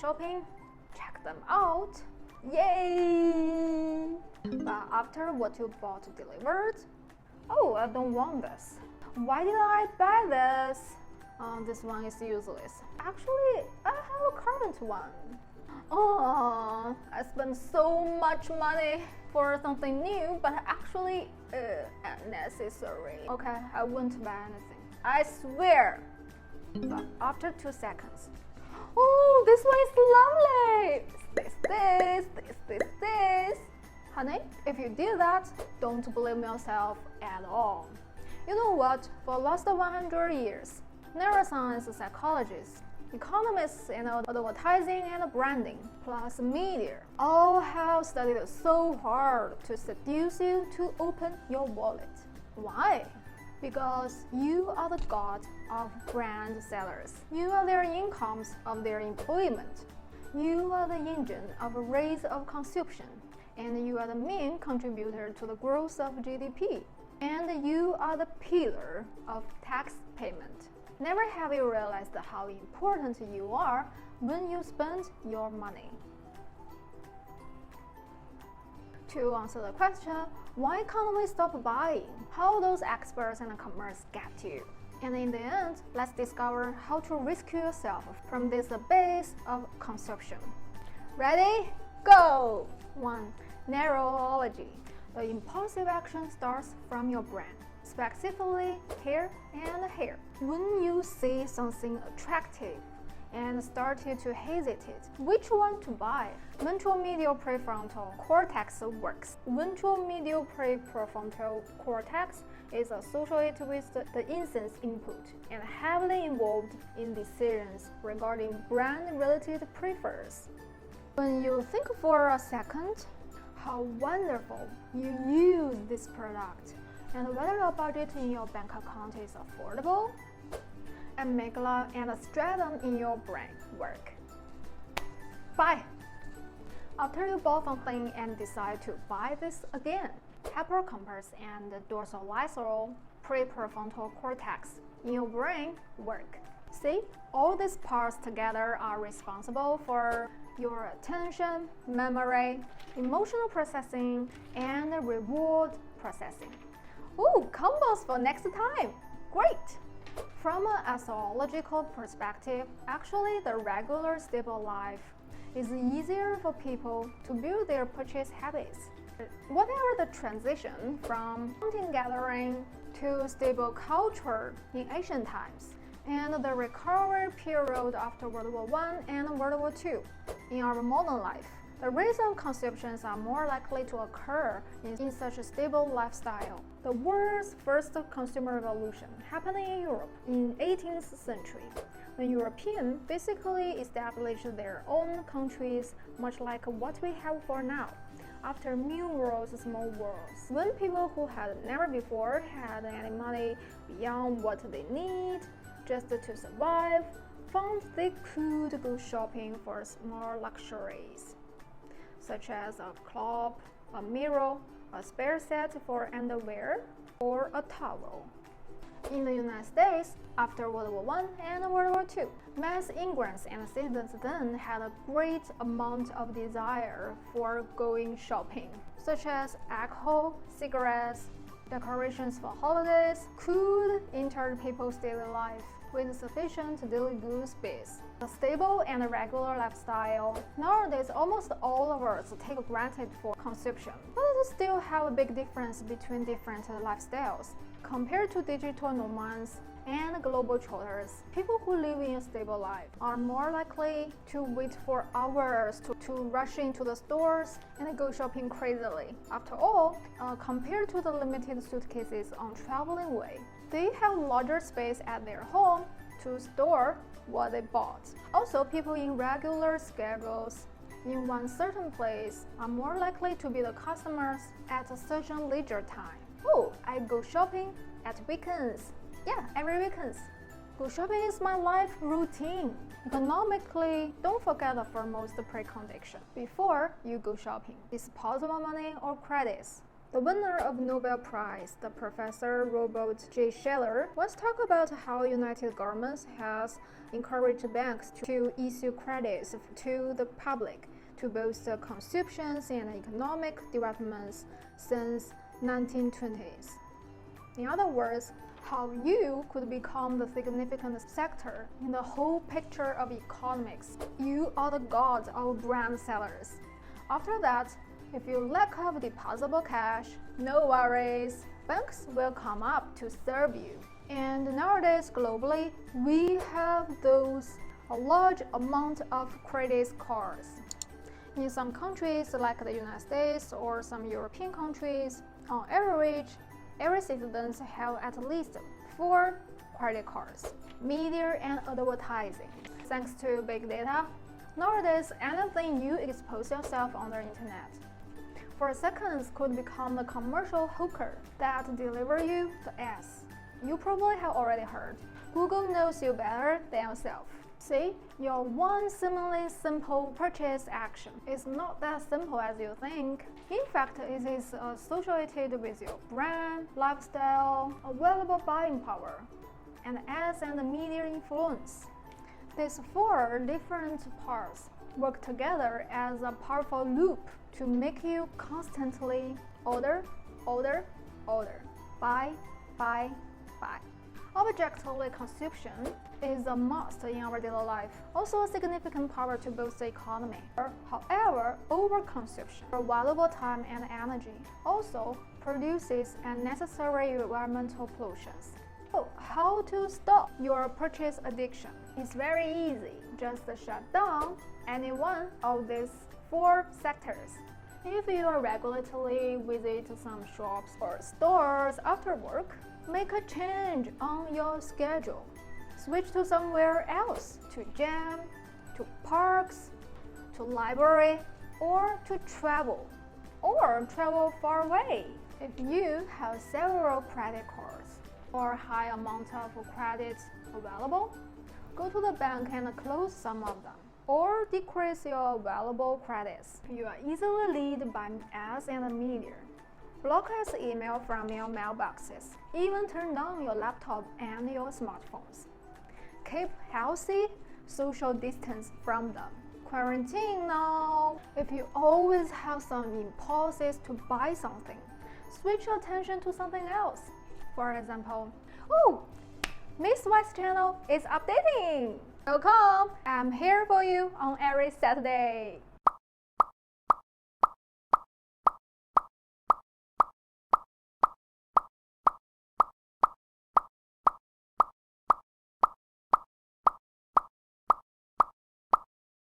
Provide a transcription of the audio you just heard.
shopping, check them out, yay! But after what you bought delivered, oh, I don't want this. Why did I buy this? This one is useless. Actually, I have a current one. Oh, I spent so much money for something new, but actually unnecessary. Okay, I won't buy anything. I swear. But after 2 seconds, oh, this one is lovely. This. Honey, if you did that, don't blame yourself at all. You know what? For the last 100 years, neuroscience psychologists, economists, and advertising and branding, plus media, all have studied so hard to seduce you to open your wallet. Why? Because you are the god of brand sellers. You are their incomes of their employment. You are the engine of a rate of consumption. And you are the main contributor to the growth of GDP. And you are the pillar of tax payment. Never have you realized how important you are when you spend your money. To answer the question, why can't we stop buying? How those experts and commerce get you? And in the end, let's discover how to rescue yourself from this abyss of consumption. Ready? Go! 1. Neurology. The impulsive action starts from your brain, specifically here and here. When you see something attractive and started to hesitate which one to buy, ventral medial prefrontal cortex works. Ventral medial prefrontal cortex is associated with the insense input and heavily involved in decisions regarding brand-related preferences. When you think for a second how wonderful you use this product and whether your budget in your bank account is affordable, amygdala and striatum in your brain work. Buy! After you bought something and decide to buy this again, hippocampus and the dorsolateral prefrontal cortex in your brain work. See, all these parts together are responsible for your attention, memory, emotional processing, and reward processing. Ooh, combos for next time! Great! From an anthropological perspective, actually the regular stable life is easier for people to build their purchase habits. Whatever the transition from hunting-gathering to stable culture in ancient times, and the recovery period after World War I and World War II in our modern life, the rates of consumptions are more likely to occur in such a stable lifestyle. The world's first consumer revolution happened in Europe in 18th century, when Europeans basically established their own countries, much like what we have for now. After numerous small wars, when people who had never before had any money beyond what they need just to survive, found they could go shopping for small luxuries, such as a clock, a mirror, a spare set for underwear, or a towel. In the United States, after World War I and World War II, mass immigrants and citizens then had a great amount of desire for going shopping, such as alcohol, cigarettes, decorations for holidays could enter people's daily life with sufficient daily goods space. A stable and regular lifestyle. Nowadays, almost all of us take granted for consumption, but there still have a big difference between different lifestyles. Compared to digital nomads and global trotters, people who live in a stable life are more likely to wait for hours to rush into the stores and go shopping crazily. After all, compared to the limited suitcases on traveling way, they have larger space at their home to store what they bought. Also, people in regular schedules in one certain place are more likely to be the customers at a certain leisure time. Oh, I go shopping at weekends. Yeah, every weekends. Go shopping is my life routine. Economically, don't forget the foremost precondition before you go shopping: disposable money or credits. The winner of Nobel Prize, the Professor Robert J. Shiller, once talked about how United Governments has encouraged banks to issue credits to the public to boost consumption and economic developments since 1920s. In other words, how you could become the significant sector in the whole picture of economics. You are the god of brand sellers. After that, if you lack of depositable cash, no worries, banks will come up to serve you. And nowadays, globally, we have a large amount of credit cards. In some countries like the United States or some European countries, on average, every citizen have at least 4 credit cards. Media and advertising. Thanks to big data, nowadays anything you expose yourself on the internet for seconds could become a commercial hooker that deliver you the ads. You probably have already heard, Google knows you better than yourself. See, your one seemingly simple purchase action is not that simple as you think. In fact, it is associated with your brand, lifestyle, available buying power, and ads and media influence. These 4 different parts work together as a powerful loop to make you constantly order, buy. Objectively, consumption is a must in our daily life, also a significant power to boost the economy. However, overconsumption of valuable time and energy also produces unnecessary environmental pollution. So, how to stop your purchase addiction? It's very easy. Just shut down any one of these 4 sectors. If you regularly visit some shops or stores after work, make a change on your schedule. Switch to somewhere else, to gym, to parks, to library, or to travel, or travel far away. If you have several credit cards or high amount of credit available, go to the bank and close some of them, or decrease your available credits. You are easily led by ads and media. Block as email from your mailboxes. Even turn down your laptop and your smartphones. Keep healthy social distance from them. Quarantine now. If you always have some impulses to buy something, switch your attention to something else. For example, oh, Miss White's channel is updating. Welcome! I'm here for you on every Saturday.